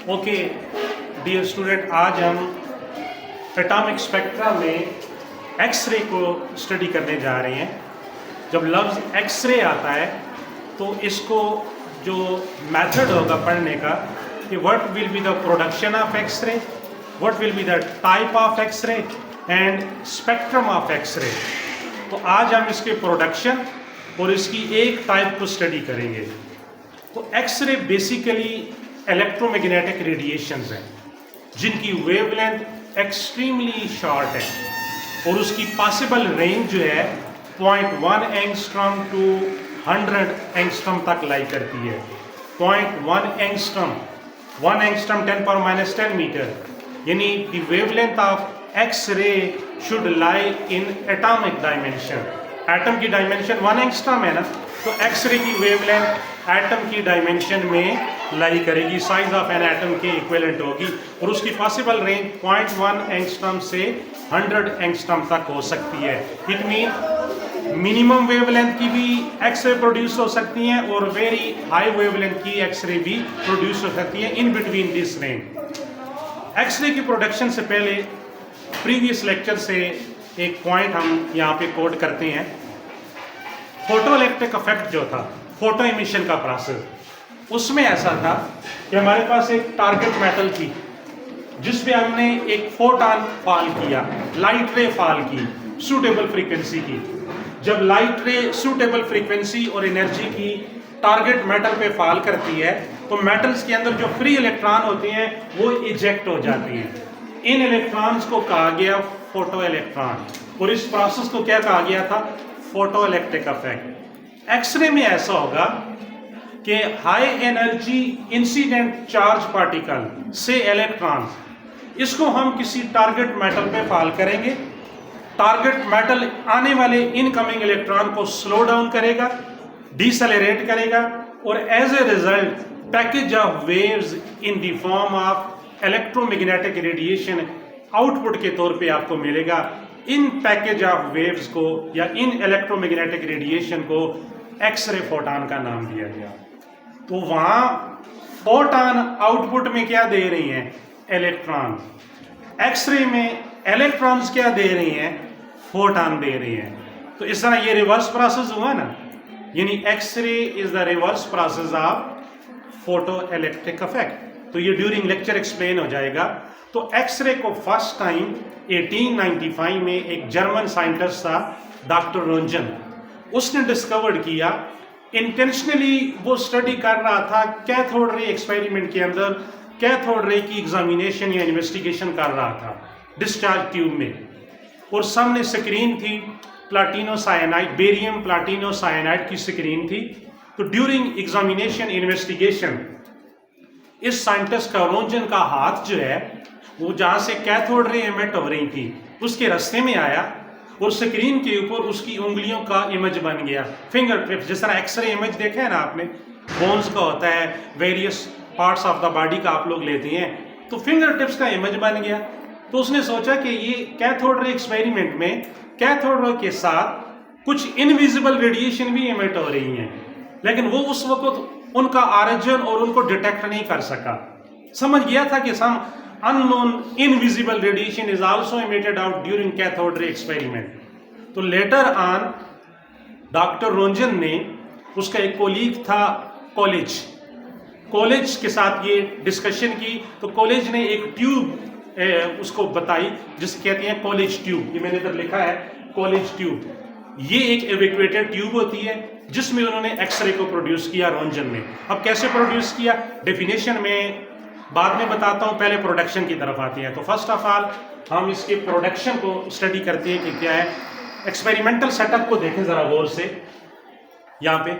Okay dear student, आज हम atomic spectra में एक्सरे को स्टडी करने जा रहे हैं। जब लफ्ज़ एक्सरे आता है तो इसको जो मेथड होगा पढ़ने का कि what will be the production of X-ray, what will be the type of X-ray and spectrum of X-ray. तो आज हम इसके प्रोडक्शन और इसकी एक टाइप को स्टडी करेंगे। तो एक्सरे बेसिकली इलेक्ट्रोमैग्नेटिक रेडिएशंस हैं जिनकी वेवलेंथ एक्सट्रीमली शॉर्ट है और उसकी पॉसिबल रेंज जो है 0.1 एंगस्ट्रॉम टू 100 एंगस्ट्रॉम तक लाई करती है। 0.1 एंगस्ट्रॉम, 1 एंगस्ट्रॉम 10⁻⁻10 मीटर, यानी the wavelength of X ray should lie in atomic dimension. Atom की डायमेंशन 1 एंगस्ट्रॉम है ना, तो एक्स रे की वेवलेंथ एटम की डायमेंशन में लाई करेगी, साइज ऑफ एन एटम के इक्विवेलेंट होगी और उसकी पॉसिबल रेंज 0.1 एंगस्ट्रॉम से 100 एंगस्ट्रॉम तक हो सकती है। इट मीन मिनिमम वेवलेंथ की भी एक्सरे प्रोड्यूस हो सकती हैं और वेरी हाई वेवलेंथ की एक्सरे भी प्रोड्यूस हो सकती है in between this range. X-ray की प्रोडक्शन से पहले प्रीवियस लेक्चर से एक पॉइंट हम यहाँ पे कोट करते हैं। फोटो इलेक्ट्रिक इफेक्ट जो था, फोटो इमिशन का प्रोसेस, उसमें ऐसा था कि हमारे पास एक टारगेट मेटल थी जिस पे हमने एक फोटॉन फॉल किया, लाइट रे फॉल की सूटेबल फ्रीक्वेंसी की। जब लाइट रे सूटेबल फ्रीक्वेंसी और एनर्जी की टारगेट मेटल पे फॉल करती है तो मेटल्स के अंदर जो फ्री इलेक्ट्रॉन होते हैं वो इजेक्ट हो जाते हैं। इन इलेक्ट्रॉन्स को कहा गया फोटो इलेक्ट्रॉन और इस प्रोसेस को क्या कहा गया था? Photo electric effect. एक्सरे में ऐसा होगा कि high energy incident charge particle से इलेक्ट्रॉन, इसको हम किसी टारगेट मेटल पे फॉल करेंगे। टारगेट मेटल आने वाले इनकमिंग इलेक्ट्रॉन को स्लो डाउन करेगा, डिसेलेरेट करेगा और as a result package of waves in the form of electromagnetic radiation output के तौर पे आपको मिलेगा। इन पैकेज ऑफ वेव्स को या इन इलेक्ट्रोमैग्नेटिक रेडिएशन को एक्सरे फोटॉन का नाम दिया गया। तो वहां फोटॉन आउटपुट में क्या दे रही हैं? इलेक्ट्रॉन। एक्सरे में इलेक्ट्रॉन्स क्या दे रही हैं? फोटॉन दे रही हैं। तो इस तरह ये रिवर्स प्रोसेस हुआ ना, यानी X-ray is the reverse process of photo electric effect. तो ये ड्यूरिंग लेक्चर एक्सप्लेन हो जाएगा। तो एक्सरे को फर्स्ट टाइम 1895 में एक जर्मन साइंटिस्ट था डॉक्टर रोंजन, उसने डिस्कवर किया। इंटेंशनली वो स्टडी कर रहा था कैथोड रे एक्सपेरिमेंट के अंदर, कैथोड रे की एग्जामिनेशन या इन्वेस्टिगेशन कर रहा था डिस्चार्ज ट्यूब में, और सामने स्क्रीन थी प्लाटिनो साइनाइड, बेरियम प्लाटिनो साइनाइड की स्क्रीन थी। तो ड्यूरिंग एग्जामिनेशन इन्वेस्टिगेशन इस साइंटिस्ट का, रोंजन का हाथ जो है वो जहां से कैथोड रे एमिट हो रही थी उसके रास्ते में आया और स्क्रीन के ऊपर उसकी उंगलियों का इमेज बन गया, फिंगर टिप्स। जिस तरह एक्सरे इमेज देखे है ना आपने, बोन्स का होता है, various parts of the body का आप लोग लेते हैं, तो फिंगर टिप्स का इमेज बन गया। तो उसने सोचा कि ये कैथोड रे एक्सपेरिमेंट में कैथोड रे के साथ कुछ इनविजिबल रेडिएशन भी इमिट हो रही हैं, लेकिन वो उस वक्त उनका ऑरिजिन और उनको डिटेक्ट नहीं कर सका। समझ गया था कि सम unknown invisible radiation is also emitted out during cathode ray experiment. तो लेटर ऑन डॉक्टर रोंजन ने, उसका एक कोलीग था कॉलेज के साथ ये डिस्कशन की। तो कॉलेज ने एक ट्यूब उसको बताई जिसे कहते हैं कॉलेज ट्यूब। ये मैंने इधर लिखा है कॉलेज ट्यूब। ये एक एवेक्यूएटेड ट्यूब होती है जिसमें उन्होंने एक्सरे को प्रोड्यूस किया रोंजन ने। अब कैसे प्रोड्यूस किया, डेफिनेशन में बाद में बताता हूं, पहले प्रोडक्शन की तरफ आती है। तो फर्स्ट ऑफ ऑल हम इसके प्रोडक्शन को स्टडी करते हैं कि क्या है। एक्सपेरिमेंटल सेटअप को देखें जरा गौर से। यहाँ पे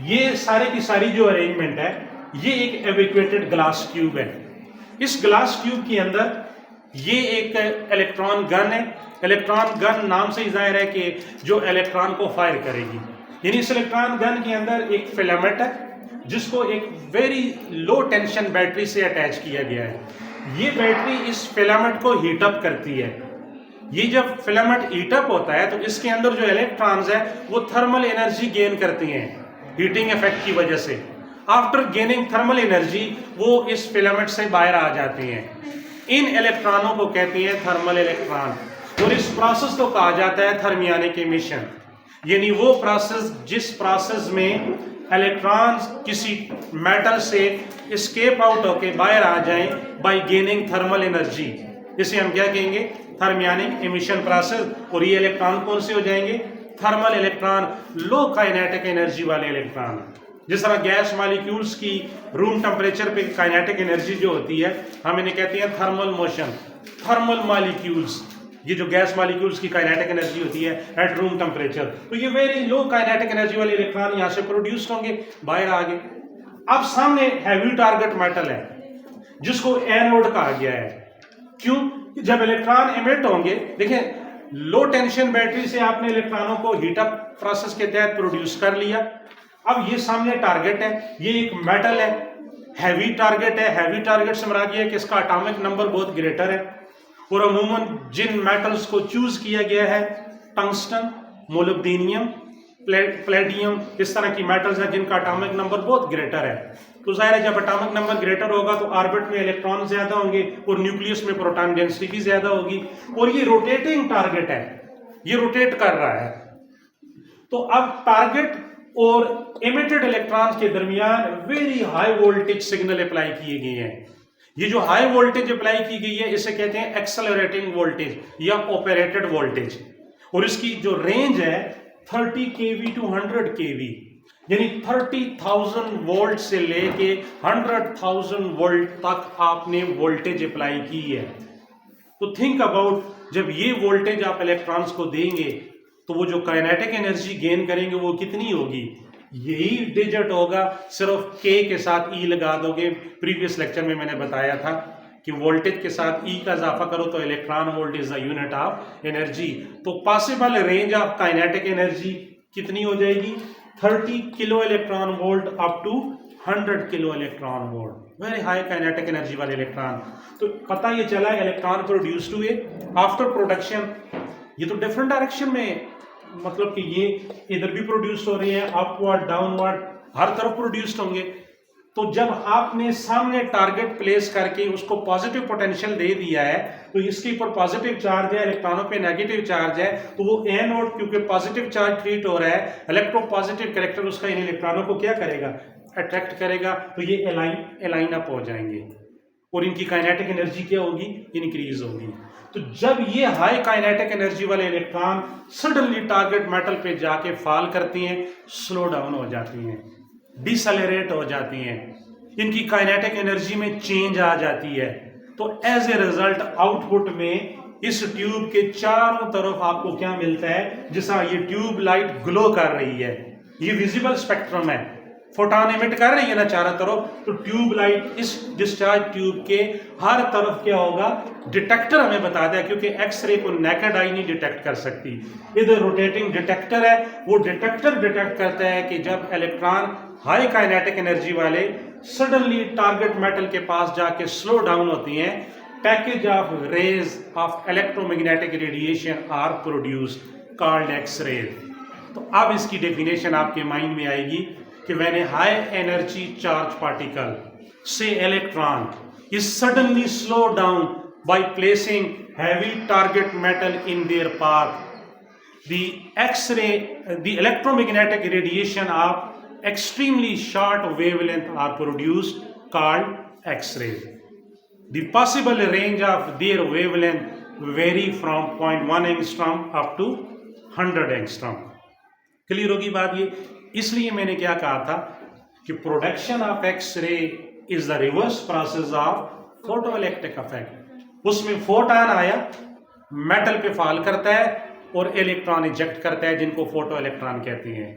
ये सारे की सारी जो अरेंजमेंट है, ये एक एवेक्यूएटेड ग्लास ट्यूब है। इस ग्लास ट्यूब के अंदर ये एक इलेक्ट्रॉन गन है। इलेक्ट्रॉन गन नाम से ही जाहिर है कि जो इलेक्ट्रॉन को फायर करेगी, यानी इस इलेक्ट्रॉन गन के अंदर एक फिलामेंट है जिसको एक वेरी लो टेंशन बैटरी से अटैच किया गया है। ये बैटरी इस फिलामेंट को हीटअप करती है। ये जब फिलामेंट हीटअप होता है तो इसके अंदर जो इलेक्ट्रॉन्स है वो थर्मल एनर्जी गेन करती हैं हीटिंग इफेक्ट की वजह से। आफ्टर गेनिंग थर्मल एनर्जी वो इस फिलामेंट से बाहर आ जाते हैं। इन इलेक्ट्रॉनों को कहते हैं थर्मल इलेक्ट्रॉन और इस प्रोसेस को कहा जाता है थर्मियोनिक एमिशन, यानी वो प्रोसेस जिस प्रोसेस में इलेक्ट्रॉन्स किसी मेटल से एस्केप आउट होके बाहर आ जाएं बाय गेनिंग थर्मल एनर्जी, इसे हम क्या कहेंगे? Thermionic emission process. और ये इलेक्ट्रॉन कौन से हो जाएंगे? थर्मल इलेक्ट्रॉन, लो काइनेटिक एनर्जी वाले इलेक्ट्रॉन। जिस तरह गैस मॉलिक्यूल्स की रूम टेम्परेचर पे काइनेटिक एनर्जी जो होती है हम इन्हें कहते हैं थर्मल मोशन। थर्मल मॉलिक्यूल्स, ये जो गैस मॉलिक्यूल्स की काइनेटिक एनर्जी होती है एट रूम टेम्परेचर, तो ये वेरी लो काइनेटिक एनर्जी वाले इलेक्ट्रॉन यहाँ से प्रोड्यूस होंगे, बाहर आ गए। अब सामने हैवी टारगेट मेटल है जिसको एनोड कहा गया है। क्यों? जब इलेक्ट्रॉन एमिट होंगे, देखें लो टेंशन बैटरी से आपने इलेक्ट्रॉनों को हीट अप प्रोसेस के तहत प्रोड्यूस कर लिया। अब ये सामने टारगेट है, ये एक मेटल है, हैवी टारगेट है। हैवी टारगेट से मुराद ये है कि इसका एटॉमिक नंबर बहुत ग्रेटर है। और अमूमन जिन मेटल्स को चूज किया गया है, टंगस्टन, मोलिब्डेनियम, प्लेटियम, इस तरह की मेटल्स हैं जिनका एटॉमिक नंबर बहुत ग्रेटर है। तो जाहिर है जब एटॉमिक नंबर ग्रेटर होगा तो ऑर्बिट में इलेक्ट्रॉन ज्यादा होंगे और न्यूक्लियस में प्रोटॉन डेंसिटी भी ज्यादा होगी। और ये रोटेटिंग टारगेट है, ये रोटेट कर रहा है। तो अब टारगेट और एमिटेड इलेक्ट्रॉन्स के दरमियान very high voltage signal apply किए गए हैं। ये जो हाई वोल्टेज अप्लाई की गई है इसे कहते हैं एक्सेलरेटिंग वोल्टेज या ऑपरेटेड वोल्टेज। और इसकी जो रेंज है 30 kV टू 100 kV, यानी 30,000 वोल्ट से लेके 100,000 वोल्ट तक आपने वोल्टेज अप्लाई की है। तो थिंक अबाउट, जब ये वोल्टेज आप इलेक्ट्रॉन्स को देंगे तो वो जो काइनेटिक एनर्जी गेन करेंगे वो कितनी होगी? यही डिजिट होगा, सिर्फ के साथ ई लगा दोगे। प्रीवियस लेक्चर में मैंने बताया था कि वोल्टेज के साथ ई का इजाफा करो तो electron volt is the unit of energy. तो possible range of kinetic energy कितनी हो जाएगी? 30 kilo electron volt up to 100 kilo electron volt, very high kinetic energy वाले इलेक्ट्रॉन। तो पता ये चला इलेक्ट्रॉन प्रोड्यूस्ड हुए आफ्टर प्रोडक्शन। ये तो डिफरेंट डायरेक्शन में, मतलब कि ये इधर भी प्रोड्यूस हो रही है, अपवर्ड डाउनवर्ड हर तरफ प्रोड्यूस्ड होंगे। तो जब आपने सामने टारगेट प्लेस करके उसको पॉजिटिव पोटेंशियल दे दिया है तो इसके ऊपर पॉजिटिव चार्ज है, इलेक्ट्रॉनों पे नेगेटिव चार्ज है, तो वो एनोड क्योंकि पॉजिटिव चार्ज ट्रीट हो रहा है, इलेक्ट्रो पॉजिटिव कैरेक्टर उसका इन इलेक्ट्रॉनों को क्या करेगा? अट्रैक्ट करेगा। तो ये एलाइन अप हो जाएंगे और इनकी काइनेटिक एनर्जी क्या होगी? इंक्रीज होगी। तो जब ये हाई काइनेटिक एनर्जी वाले इलेक्ट्रॉन सडनली टारगेट मेटल पे जाके फॉल करती हैं, स्लो डाउन हो जाती हैं, डिसेलरेट हो जाती हैं, इनकी काइनेटिक एनर्जी में चेंज आ जाती है। तो एज ए रिजल्ट आउटपुट में इस ट्यूब के चारों तरफ आपको क्या मिलता है? जैसा ये ट्यूब लाइट ग्लो कर रही है, ये विजिबल स्पेक्ट्रम है, फोटॉन एमिट कर रही है ना चारों तरफ, तो ट्यूब लाइट इस डिस्चार्ज ट्यूब के हर तरफ क्या होगा? डिटेक्टर हमें बता दिया, क्योंकि एक्सरे को नेकेड आई नहीं डिटेक्ट कर सकती, इधर रोटेटिंग डिटेक्टर है, वो डिटेक्टर डिटेक्ट करता है कि जब इलेक्ट्रॉन हाई काइनेटिक एनर्जी वाले सडनली टारगेट मेटल के पास जाके स्लो डाउन होती हैं, package of rays of electromagnetic radiation are produced called X-ray. तो अब इसकी डेफिनेशन आपके माइंड में आएगी कि when a high energy charge particle से electron is suddenly slow down by placing heavy target metal in their path, the X-ray, the electromagnetic radiation of extremely short wavelength are produced called X-ray. The possible range of their wavelength vary from 0.1 angstrom up to 100 angstrom. Clear होगी बात ये? इसलिए मैंने क्या कहा था कि production of X-ray is the reverse process of photoelectric effect. उसमें फोटॉन आया, मेटल पे फॉल करता है और इलेक्ट्रॉन इजेक्ट करता है, जिनको फोटो इलेक्ट्रॉन कहते हैं।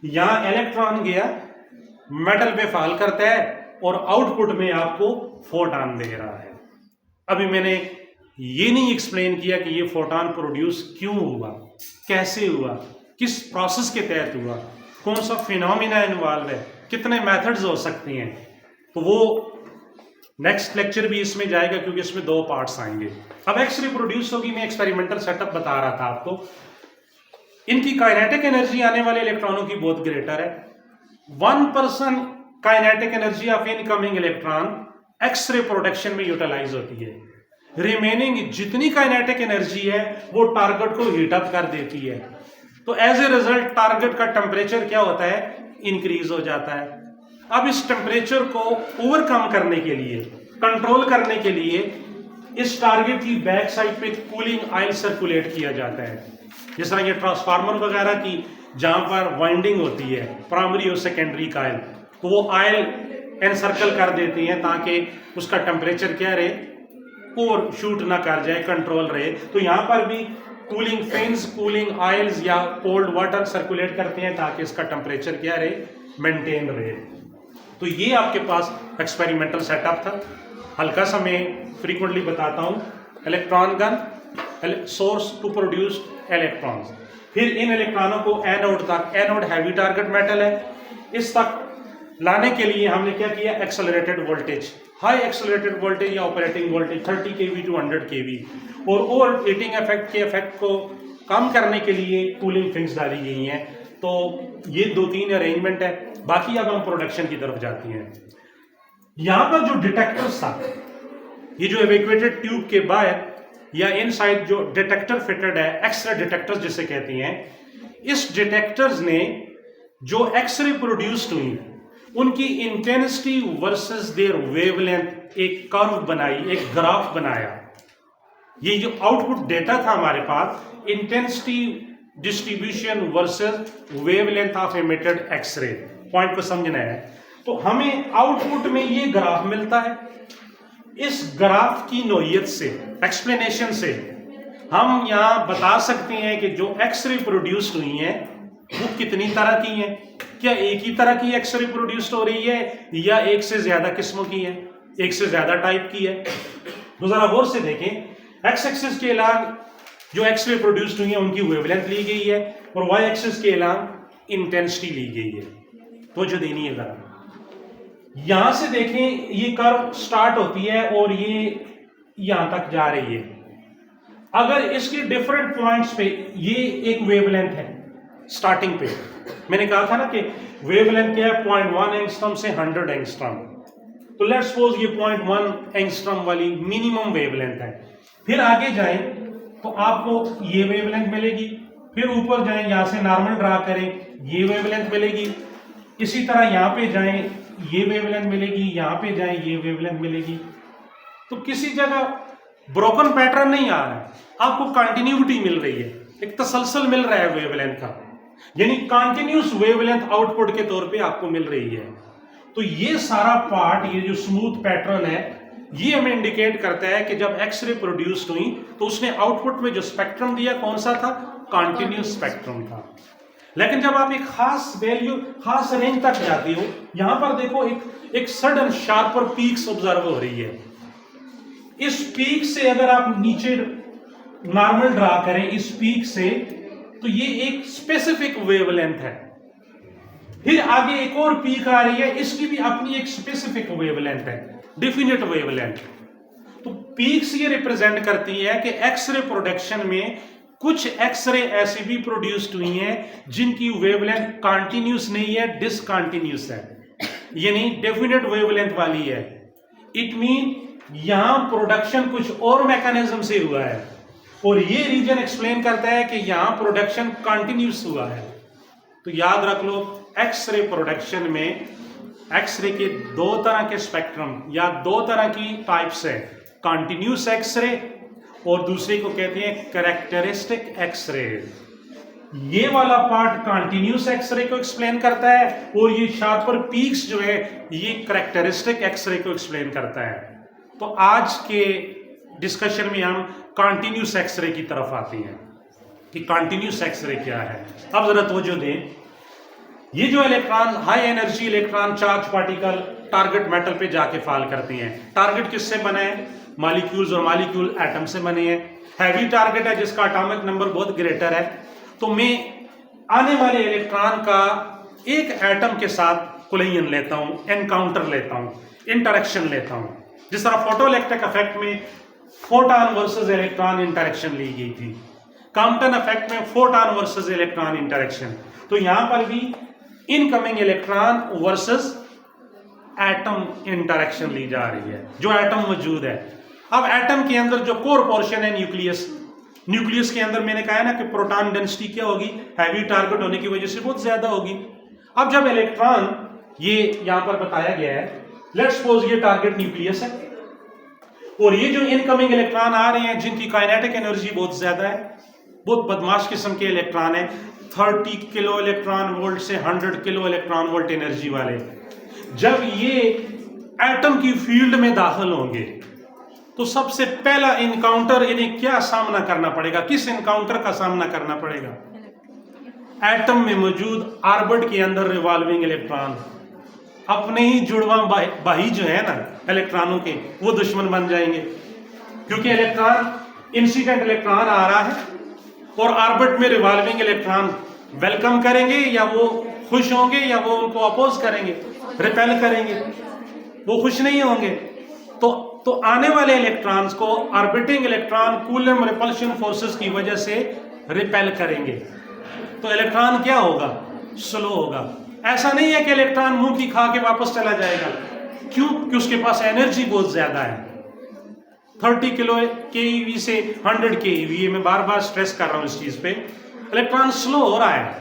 यहां इलेक्ट्रॉन गया, मेटल पे फॉल करता है और आउटपुट में आपको फोटॉन दे रहा है। अभी मैंने ये नहीं एक्सप्लेन किया कि ये फोटॉन प्रोड्यूस क्यों हुआ, कैसे हुआ, किस प्रोसेस के तहत हुआ, कौन सा फिनोमिना इन्वॉल्व है, कितने मेथड्स हो सकते हैं। तो वो नेक्स्ट लेक्चर भी इसमें जाएगा, क्योंकि इसमें दो पार्ट्स आएंगे। अब एक्स-रे प्रोड्यूस होगी, मैं एक्सपेरिमेंटल सेटअप बता रहा था आपको। इनकी काइनेटिक एनर्जी आने वाले इलेक्ट्रॉनों की बहुत ग्रेटर है। 1% kinetic energy of incoming electron X-ray production में यूटिलाइज होती है। रिमेनिंग जितनी काइनेटिक एनर्जी है वो टारगेट को हीट अप कर देती है। तो एज ए रिजल्ट टारगेट का टेम्परेचर क्या होता है, इंक्रीज हो जाता है। अब इस टेम्परेचर को ओवरकम करने के लिए, कंट्रोल करने के लिए इस टारगेट की बैक साइड पे कूलिंग ऑयल सर्कुलेट किया जाता है। जिस तरह ये ट्रांसफार्मर वगैरह की जहां पर वाइंडिंग होती है प्राइमरी और सेकेंडरी कॉइल, तो वो ऑयल एनसर्कल कर देती हैं ताकि उसका टेम्परेचर क्या रहे, और शूट ना कर जाए, कंट्रोल रहे। तो यहाँ पर भी कूलिंग फैंस कूलिंग ऑयल्स या कोल्ड वाटर सर्कुलेट करते हैं ताकि इसका टेम्परेचर क्या रहे, मेंटेन रहे। तो ये आपके पास एक्सपेरिमेंटल सेटअप था। हल्का सा मैं फ्रीक्वेंटली बताता हूँ, electron gun, source to produce electrons, फिर इन इलेक्ट्रॉनों को एनोड तक, एनोड हैवी टारगेट मेटल है, इस तक लाने के लिए हमने क्या किया, accelerated voltage, high accelerated voltage या operating voltage 30 kV to 100 kV, और ओवर हीटिंग इफेक्ट के इफेक्ट को कम करने के लिए कूलिंग फिन्स डाली गई हैं। तो ये 2-3 अरेंजमेंट है। बाकी अब हम प्रोडक्शन की तरफ जाती हैं। यहां पर जो डिटेक्टर्स था, ये जो एवेक्यूएटेड ट्यूब के बाहर या इनसाइड जो डिटेक्टर फिटेड है, एक्सरे डिटेक्टर्स जिसे कहती हैं, इस डिटेक्टर्स ने जो एक्सरे प्रोड्यूस्ड हुई उनकी इंटेंसिटी वर्सेस देयर वेवलेंथ एक कर्व बनाई, एक ग्राफ बनाया। ये जो आउटपुट डेटा था हमारे पास, intensity distribution versus wavelength of emitted X-ray, point को समझना है। तो हमें आउटपुट में ये ग्राफ मिलता है। इस ग्राफ की नोयत से, एक्सप्लेनेशन से हम यहां बता सकते हैं कि जो एक्सरे प्रोड्यूस्ड हुई हैं वो कितनी तरह की हैं। क्या एक ही तरह की एक्सरे प्रोड्यूस्ड हो रही है या एक से ज्यादा किस्मों की है, एक से ज्यादा टाइप की है। तो जरा गौर से देखें, एक्स एक्सिस के अलावा जो एक्सरे प्रोड्यूस्ड हुई है उनकी वेवलेंथ ली गई है और वाई एक्सिस के अलावा इंटेंसिटी ली गई है। तो जो देनी है जरा यहां से देखें, ये कर्व स्टार्ट होती है और ये यहां तक जा रही है। अगर इसके डिफरेंट पॉइंट्स पे ये एक वेवलेंथ है स्टार्टिंग पे, मैंने कहा था ना कि वेवलेंथ क्या है, 0.1 एंगस्ट्रॉम से 100 एंगस्ट्रॉम। तो लेट्स सपोज ये 0.1 एंगस्ट्रॉम वाली मिनिमम वेवलेंथ है। फिर आगे जाएं तो आपको ये वेवलेंथ मिलेगी, फिर ऊपर जाएं, यहां से नॉर्मल ड्रा करें, ये वेवलेंथ मिलेगी। इसी तरह यहां पे जाएं, ये वेवलेंथ मिलेगी, यहां पे जाएं, ये वेवलेंथ मिलेगी। तो किसी जगह ब्रोकन पैटर्न नहीं आ रहा है, आपको कंटिन्यूटी मिल रही है, एक तसलसल मिल रहा है वेवलेंथ का, यानी कंटिन्यूस वेवलेंथ आउटपुट के तौर पे आपको मिल रही है। तो ये सारा पार्ट, ये जो स्मूथ पैटर्न है, ये हमें इंडिकेट करता है कि जब एक्सरे प्रोड्यूस्ड हुई तो उसने आउटपुट में जो स्पेक्ट्रम दिया कौन सा था, कंटिन्यूस स्पेक्ट्रम था। लेकिन जब आप एक खास वैल्यू, खास रेंज तक जाते हो, यहां पर देखो एक सडन शार्पर पीक्स ऑब्जर्व हो रही है। इस पीक से अगर आप नीचे नॉर्मल ड्रा करें, इस पीक से, तो ये एक स्पेसिफिक वेवलेंथ है। फिर आगे एक और पीक आ रही है, इसकी भी अपनी एक स्पेसिफिक वेवलेंथ है, डेफिनेट वेवलेंथ। तो पीक्स ये रिप्रेजेंट करती है कि एक्सरे प्रोडक्शन में कुछ एक्सरे ऐसी भी प्रोड्यूस्ड हुई हैं जिनकी वेवलेंथ कंटिन्यूस नहीं है, डिसकंटिन्यूस है, यानी डेफिनेट वेवलेंथ वाली है। इट मीन यहां प्रोडक्शन कुछ और मैकेनिज्म से हुआ है और ये रीजन एक्सप्लेन करता है कि यहां प्रोडक्शन कंटिन्यूस हुआ है। तो याद रख लो, एक्सरे प्रोडक्शन में एक्सरे के 2 तरह के स्पेक्ट्रम या 2 तरह की टाइप्स है, कंटिन्यूस एक्सरे और दूसरे को कहते हैं कैरेक्टरिस्टिक एक्सरे। ये वाला पार्ट कंटिन्यूस एक्सरे को एक्सप्लेन करता है और ये शार्पर पीक्स जो है ये कैरेक्टरिस्टिक एक्सरे को एक्सप्लेन करता है। तो आज के डिस्कशन में हम कंटिन्यूस एक्सरे की तरफ आते हैं कि कंटिन्यूस एक्सरे क्या है। अब जरा तवज्जो दें, ये जो electron, high energy electron charge particle target metal पे जाके फॉल करते हैं। टारगेट किससे बना है, मॉलिक्यूल्स, और मॉलिक्यूल एटम से बने हैं। हैवी टारगेट है जिसका एटॉमिक नंबर बहुत ग्रेटर है। तो मैं आने वाले इलेक्ट्रॉन का एक एटम के साथ कोलिजन लेता हूं, एनकाउंटर लेता हूं, इंटरेक्शन लेता हूं। जिस तरह फोटोइलेक्ट्रिक इफेक्ट में फोटॉन वर्सेस इलेक्ट्रॉन इंटरेक्शन ली गई थी, कॉम्पटन इफेक्ट में फोटॉन वर्सेस इलेक्ट्रॉन इंटरेक्शन, तो यहां पर भी incoming electron versus atom interaction ली जा रही है, जो एटम मौजूद है। अब एटम के अंदर जो कोर पोर्शन है न्यूक्लियस, न्यूक्लियस के अंदर मैंने कहा है ना कि प्रोटॉन डेंसिटी क्या होगी, हैवी टारगेट होने की वजह से बहुत ज्यादा होगी। अब जब इलेक्ट्रॉन, ये यहां पर बताया गया है, लेट्स सपोज ये टारगेट न्यूक्लियस है और ये जो इनकमिंग इलेक्ट्रॉन आ रहे हैं जिनकी काइनेटिक एनर्जी बहुत ज्यादा है, बहुत बदमाश किस्म के इलेक्ट्रॉन है, 30 किलो इलेक्ट्रॉन वोल्ट से 100 किलो इलेक्ट्रॉन वोल्ट एनर्जी वाले, जब ये एटम की फील्ड में दाखिल होंगे तो सबसे पहला इनकाउंटर इन्हें क्या सामना करना पड़ेगा, किस इनकाउंटर का सामना करना पड़ेगा? एटम में मौजूद ऑर्बिट के अंदर रिवॉल्विंग इलेक्ट्रॉन, अपने ही जुड़वा बाही जो है ना इलेक्ट्रॉनों के, वो दुश्मन बन जाएंगे, क्योंकि इलेक्ट्रॉन, इंसिडेंट इलेक्ट्रॉन आ रहा है और ऑर्बिट में रिवॉल्विंग इलेक्ट्रॉन वेलकम करेंगे या वो खुश होंगे या वो उनको अपोज करेंगे, रिपेल करेंगे, वो खुश नहीं होंगे। तो आने वाले इलेक्ट्रॉन्स को orbiting electron coulomb repulsion forces की वजह से रिपेल करेंगे, तो इलेक्ट्रॉन क्या होगा? स्लो होगा। ऐसा नहीं है कि इलेक्ट्रॉन मुंह की खा के वापस चला जाएगा, क्यों? कि उसके पास एनर्जी बहुत ज्यादा है, 30 किलो केईवी से 100 केईवी, मैं बार बार स्ट्रेस कर रहा हूं इस चीज पे। इलेक्ट्रॉन स्लो हो रहा है,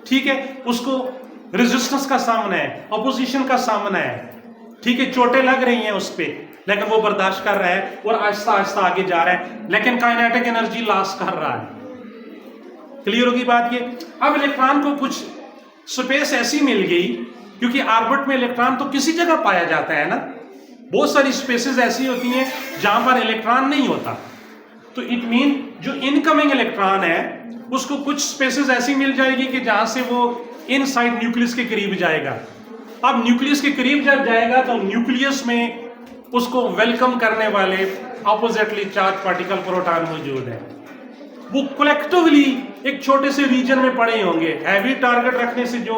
ठीक है, उसको रेजिस्टेंस का सामना है, अपोजिशन का सामना है, ठीक है, चोटें लग रही हैं उस पर, लेकिन वो बर्दाश्त कर रहा है और आहिस्ता आहिस्ता आगे जा रहा है, लेकिन काइनेटिक एनर्जी लॉस कर रहा है। क्लियर होगी बात ये? अब इलेक्ट्रॉन को कुछ स्पेस ऐसी मिल गई, क्योंकि ऑर्बिट में इलेक्ट्रॉन तो किसी जगह पाया जाता है ना, बहुत सारी स्पेसेस ऐसी होती हैं जहां पर इलेक्ट्रॉन नहीं होता, तो इट मीन जो इनकमिंग इलेक्ट्रॉन है उसको कुछ स्पेसेस ऐसी मिल जाएगी कि जहां से वो इनसाइड न्यूक्लियस के करीब जाएगा। अब न्यूक्लियस के करीब जब जाएगा तो न्यूक्लियस में उसको वेलकम करने वाले ऑपोजिटली चार्ज पार्टिकल प्रोटॉन मौजूद है, वो कलेक्टिवली एक छोटे से रीजन में पड़े होंगे। हैवी टारगेट रखने से जो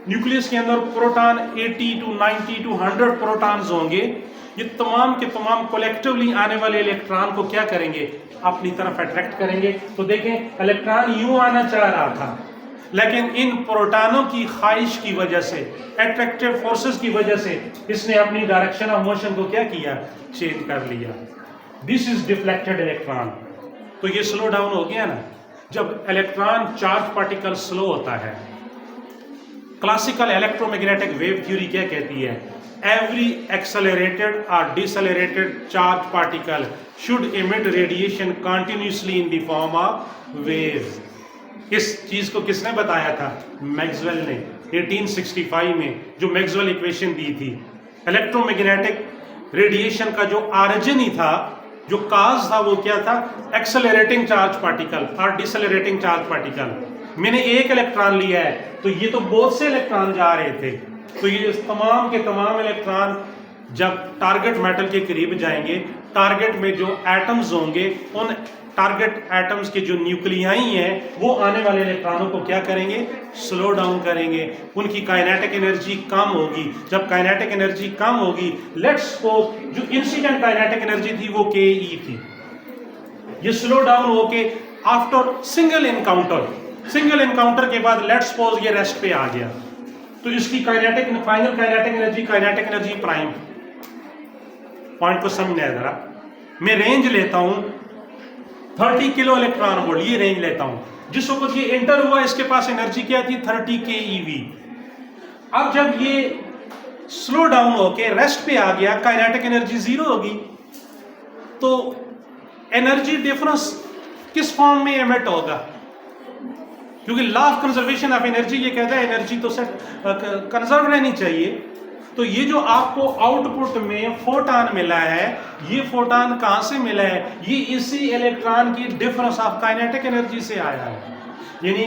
न्यूक्लियस के अंदर प्रोटॉन 80 to 90 to 100 प्रोटॉन्स होंगे, ये तमाम के तमाम कलेक्टिवली आने वाले इलेक्ट्रॉन को क्या करेंगे? अपनी तरफ अट्रैक्ट करेंगे। तो देखें, इलेक्ट्रॉन यूं आना चाह रहा था, लेकिन इन प्रोटॉनों की ख्वाहिश की वजह से, अट्रैक्टिव फोर्सेस की वजह से, इसने अपनी डायरेक्शन ऑफ मोशन को क्या किया? चेंज कर लिया। This is deflected electron. तो ये स्लो डाउन हो गया ना। जब इलेक्ट्रॉन चार्ज पार्टिकल स्लो होता है, क्लासिकल इलेक्ट्रोमैग्नेटिक वेव थ्योरी क्या कहती है? एवरी एक्सेलरेटेड और decelerated charge particle should emit radiation continuously in the form of wave. इस चीज को किसने बताया था? मैक्सवेल ने 1865 में, जो मैक्सवेल इक्वेशन दी थी। इलेक्ट्रोमैग्नेटिक रेडिएशन का जो ऑरिजिन ही था, जो काज था, वो क्या था? एक्सेलरेटिंग चार्ज पार्टिकल और डिसेलरेटिंग चार्ज पार्टिकल। मैंने एक इलेक्ट्रॉन लिया है तो ये तो बहुत से इलेक्ट्रॉन जा रहे थे, तो ये तमाम के तमाम इलेक्ट्रॉन जब टारगेट मेटल के करीब जाएंगे, टारगेट में जो एटम्स होंगे, उन टारगेट एटम्स के जो न्यूक्लियाई हैं, वो आने वाले इलेक्ट्रॉनों को क्या करेंगे? स्लो डाउन करेंगे। उनकी काइनेटिक एनर्जी कम होगी। जब काइनेटिक एनर्जी कम होगी, लेट्स सपोज जो इंसिडेंट काइनेटिक एनर्जी थी वो KE थी, ये स्लो डाउन होके आफ्टर सिंगल इनकाउंटर के बाद लेट्स सपोज ये रेस्ट पे आ गया, तो इसकी kinetic final kinetic energy prime. Point को समझना है जरा। मैं रेंज लेता हूं 30 किलो इलेक्ट्रॉन वोल्ट, ये रेंज लेता हूं। जिस वक्त ये एंटर हुआ, इसके पास एनर्जी क्या थी? 30 keV। अब जब ये स्लो डाउन होके रेस्ट पे आ गया, काइनेटिक एनर्जी 0 होगी, तो एनर्जी डिफरेंस किस फॉर्म में एमिट होगा? क्योंकि law of conservation of energy ये कहता है एनर्जी तो सेट कंजर्व रहनी चाहिए। तो ये जो आपको आउटपुट में फोटॉन मिला है, ये फोटॉन कहां से मिला है? ये इसी इलेक्ट्रॉन की डिफरेंस ऑफ काइनेटिक एनर्जी से आया है। यानी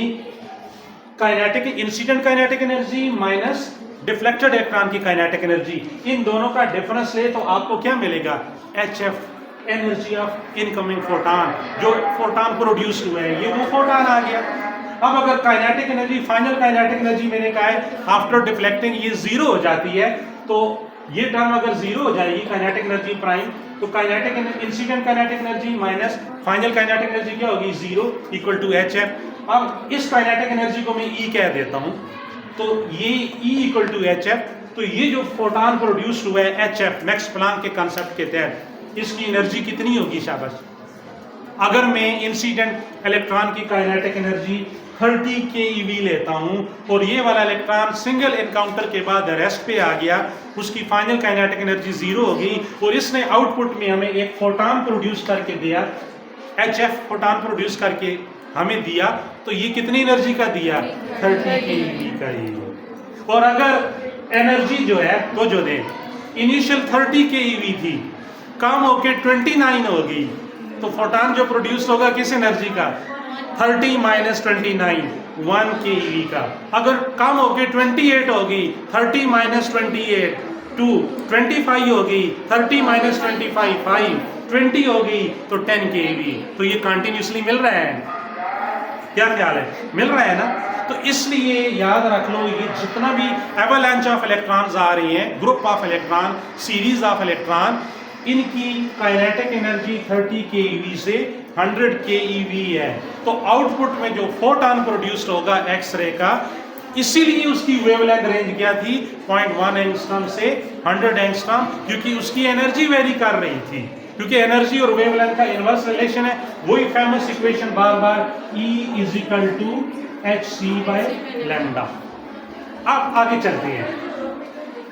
kinetic incident kinetic energy minus deflected electron की काइनेटिक एनर्जी, इन दोनों का डिफरेंस ले तो आपको क्या मिलेगा? HF, energy of incoming photon. जो फोटॉन प्रोड्यूस हुआ है, ये वो फोटॉन आ गया। अब अगर kinetic energy, final kinetic energy मैंने कहा है आफ्टर डिफ्लेक्टिंग ये 0 हो जाती है, तो ये टर्म अगर 0 हो जाएगी, काइनेटिक एनर्जी प्राइम, तो kinetic incident kinetic energy minus final kinetic energy क्या होगी? 0 इक्वल टू HF। अब इस काइनेटिक एनर्जी को मैं E कह देता हूं, तो ये E इक्वल टू HF। तो ये जो फोटॉन प्रोड्यूस्ड हुआ है HF मैक्स प्लैंक के कॉन्सेप्ट के तहत, इसकी एनर्जी कितनी होगी शाबाश? अगर मैं इंसिडेंट इलेक्ट्रॉन की काइनेटिक एनर्जी 30 keV लेता हूं और ये वाला इलेक्ट्रॉन सिंगल एनकाउंटर के बाद रेस्ट पे आ गया, उसकी फाइनल काइनेटिक एनर्जी 0 हो गई और इसने आउटपुट में हमें एक फोटॉन प्रोड्यूस करके दिया, HF फोटॉन प्रोड्यूस करके हमें दिया, तो ये कितनी एनर्जी का दिया? 30 keV का ही। और अगर एनर्जी जो है तो जो दे इनिशियल 30 keV थी, कम होके 29 हो गई, तो फोटॉन जो प्रोड्यूस होगा किस एनर्जी का? 30 - 29 1 keV का। अगर कम होके 28 होगी, 30 - 28 2, 25 होगी, 30 - 25 5, 20 होगी तो 10 keV। तो ये कंटिन्यूसली मिल रहा है, क्या ख्याल है? मिल रहा है ना? तो इसलिए याद रख लो, ये जितना भी एवलांच ऑफ इलेक्ट्रॉन्स आ रही हैं, group of electron, series of electron, इनकी काइनेटिक एनर्जी 30 keV से 100 keV है। तो आउटपुट में जो फोटॉन प्रोड्यूस्ड होगा एक्सरे का, इसीलिए उसकी वेवलेंथ रेंज क्या थी? 0.1 एंगस्ट्रॉम से 100 एंगस्ट्रॉम, क्योंकि उसकी एनर्जी वेरी कर रही थी, क्योंकि एनर्जी और वेवलेंथ का इनवर्स रिलेशन है। वही फेमस इक्वेशन बार बार E = hc/λ। अब आगे चलते हैं,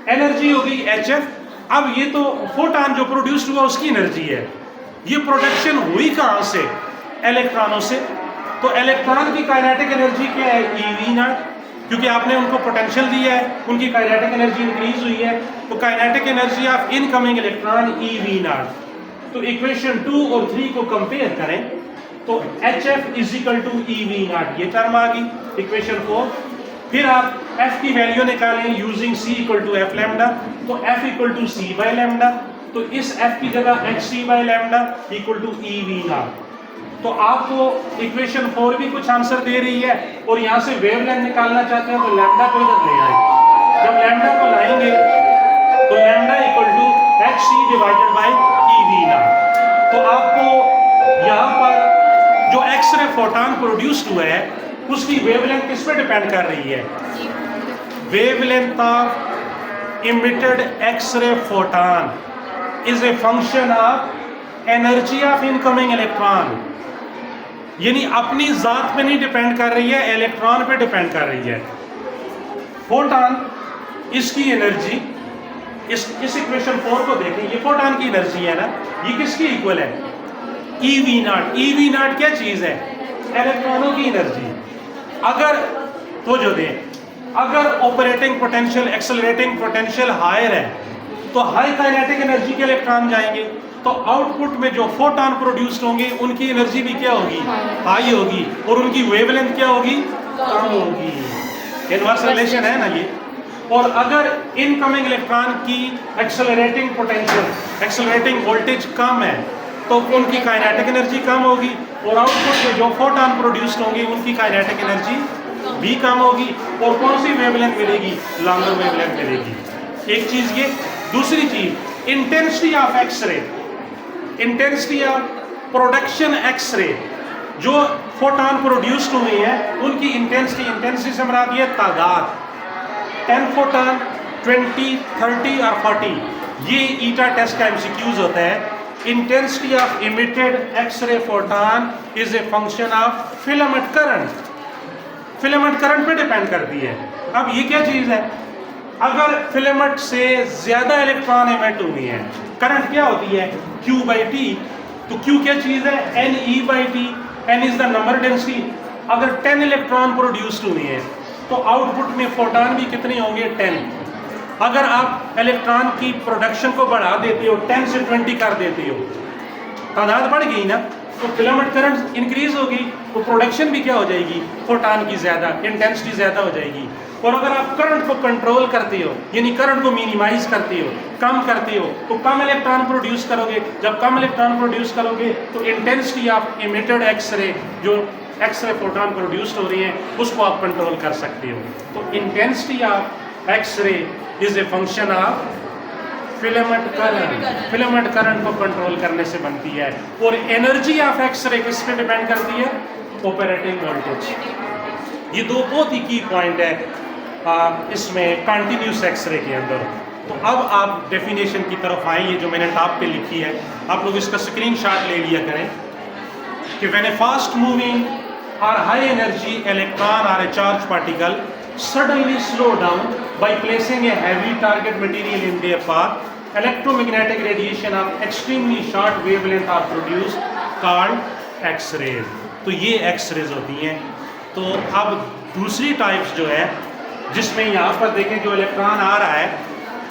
एनर्जी हो गई HF। अब ये तो फोटॉन जो प्रोड्यूस्ड हुआ उसकी एनर्जी है, ये प्रोडक्शन हुई कहां से? इलेक्ट्रॉनों से। तो इलेक्ट्रॉन की काइनेटिक एनर्जी क्या है? eV0, क्योंकि आपने उनको पोटेंशियल दिया है, उनकी काइनेटिक एनर्जी इंक्रीज हुई है, तो kinetic energy of incoming electron eV0। तो इक्वेशन 2 और 3 को कंपेयर करें तो HF = eV0, ये टर्म आ गई इक्वेशन 4। फिर आप F की वैल्यू निकालें यूजिंग C = F λ, तो F = C/λ, तो इस F की जगह hc/λ = eV0। तो आपको इक्वेशन 4 भी कुछ आंसर दे रही है और यहाँ से वेवलेंथ निकालना चाहते हैं तो लैम्डा को इधर ले आए। जब लैम्डा को लाएंगे तो λ = hc/eV0। तो आपको यहाँ पर जो एक्सरे फोटॉन प्रोड्यूस्ड हुआ है उसकी वेवलेंथ किस पे डिपेंड कर रही है? Wavelength of emitted X-ray photon is a function of energy of incoming electron, यानी अपनी जात पे नहीं डिपेंड कर रही है, इलेक्ट्रॉन पे डिपेंड कर रही है। फोटॉन, इसकी एनर्जी, इस इक्वेशन 4 को देखें, ये फोटॉन की एनर्जी है ना, ये किसकी इक्वल है? eV0। eV0 क्या चीज है? इलेक्ट्रॉनों की एनर्जी। अगर तो जो दे, अगर operating potential, accelerating potential higher है तो हाई काइनेटिक एनर्जी के इलेक्ट्रॉन जाएंगे, तो आउटपुट में जो फोटॉन प्रोड्यूस्ड होंगे उनकी एनर्जी भी क्या होगी? हाई होगी, और उनकी वेवलेंथ क्या होगी? कम होगी। इनवर्स रिलेशन है ना ये। और अगर इनकमिंग इलेक्ट्रॉन की एक्सेलरेटिंग पोटेंशियल, एक्सेलरेटिंग वोल्टेज कम है तो उनकी काइनेटिक एनर्जी कम होगी, और आउटपुट में जो फोटॉन प्रोड्यूस्ड होंगे उनकी काइनेटिक एनर्जी भी कम होगी। और कौन सी वेवलेंथ मिलेगी? लॉन्गर वेवलेंथ मिलेगी। एक चीज ये। दूसरी चीज, intensity of X-ray, intensity of production X-ray, जो फोटॉन प्रोड्यूस्ड हुए हैं उनकी इंटेंसिटी से मराद ये तादाद, 10 फोटॉन, 20, 30 और 40, ये ईटा टेस्ट का MCQs होता है। Intensity of emitted X-ray photon is a function of filament current, filament current पे डिपेंड करती है। अब ये क्या चीज है? अगर फिलामेंट से ज्यादा इलेक्ट्रॉन इमिट हुई है, करंट क्या होती है? Q/T। तो Q क्या चीज है? NE/T। N is the number density. अगर 10 इलेक्ट्रॉन प्रोड्यूस्ड हुए हैं तो आउटपुट में फोटॉन भी कितने होंगे? 10। अगर आप इलेक्ट्रॉन की प्रोडक्शन को बढ़ा देते हो, 10 से 20 कर देते हो, तादाद बढ़ गई ना, तो फिलामेंट करंट इंक्रीज होगी, तो प्रोडक्शन भी क्या हो जाएगी? फोटॉन की ज्यादा, इंटेंसिटी ज्यादा हो जाएगी। और अगर आप करंट को कंट्रोल करते हो, यानी करंट को मिनिमाइज करते हो, कम करते हो, तो कम इलेक्ट्रॉन प्रोड्यूस करोगे। जब कम इलेक्ट्रॉन प्रोड्यूस करोगे तो इंटेंसिटी ऑफ इमिटेड एक्सरे, जो एक्सरे फोटॉन प्रोड्यूस्ड हो रही हैं, उसको आप कंट्रोल कर सकते हो। तो intensity of X-ray is a function of filament current. Filament current को कंट्रोल करने से बनती है। और एनर्जी ऑफ एक्सरे किस पे डिपेंड करती है? Operating voltage. ये दो बहुत ही की पॉइंट है। इसमें कंटिन्यूस एक्सरे के अंदर। तो अब आप डेफिनेशन की तरफ आए, ये जो मैंने टॉप पे लिखी है आप लोग इसका स्क्रीनशॉट ले लिया करें कि व्हेन ए फास्ट मूविंग और हाई एनर्जी इलेक्ट्रॉन और ए charge particle suddenly slow down by placing a heavy target material in their path, electromagnetic radiation of extremely short wavelength are produced called X-rays। तो ये X-rays होती हैं। तो अब दूसरी types जो है जिसमें यहाँ पर देखें जो इलेक्ट्रॉन आ रहा है,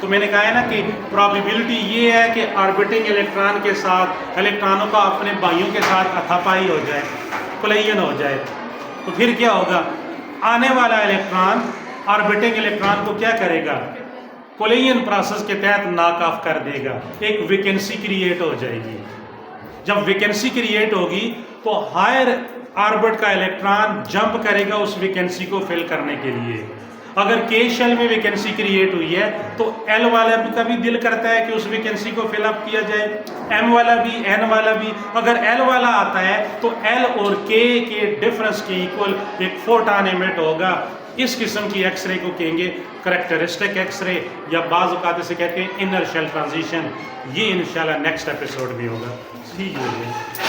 तो मैंने कहा है ना कि प्रोबेबिलिटी ये है कि ऑर्बिटिंग इलेक्ट्रॉन के साथ इलेक्ट्रॉनों का अपने भाइयों के साथ हाथापाई हो जाए, कोलिजन हो जाए, तो फिर क्या होगा, आने वाला इलेक्ट्रॉन ऑर्बिटिंग इलेक्ट्रॉन को क्या करेगा, कोलिजन प्रोसेस के तहत नॉक ऑफ कर देगा, एक वैकेंसी क्रिएट हो जाएगी। जब वैकेंसी क्रिएट होगी तो हायर ऑर्बिट का इलेक्ट्रॉन जंप करेगा उस वैकेंसी को फिल करने के लिए। अगर के शेल में वैकेंसी क्रिएट हुई है तो एल वाला भी का भी दिल करता है कि उस वैकेंसी को फिलअप किया जाए, एम वाला भी, एन वाला भी। अगर एल वाला आता है तो एल और के डिफरेंस के इक्वल एक फोटॉन एमिट होगा। इस किस्म की एक्सरे को कहेंगे करैक्टरिस्टिक एक्सरे, या बाज़ औक़ात से कहते हैं इनर शेल ट्रांजिशन। ये इंशाल्लाह नेक्स्ट एपिसोड में होगा। ठीक है।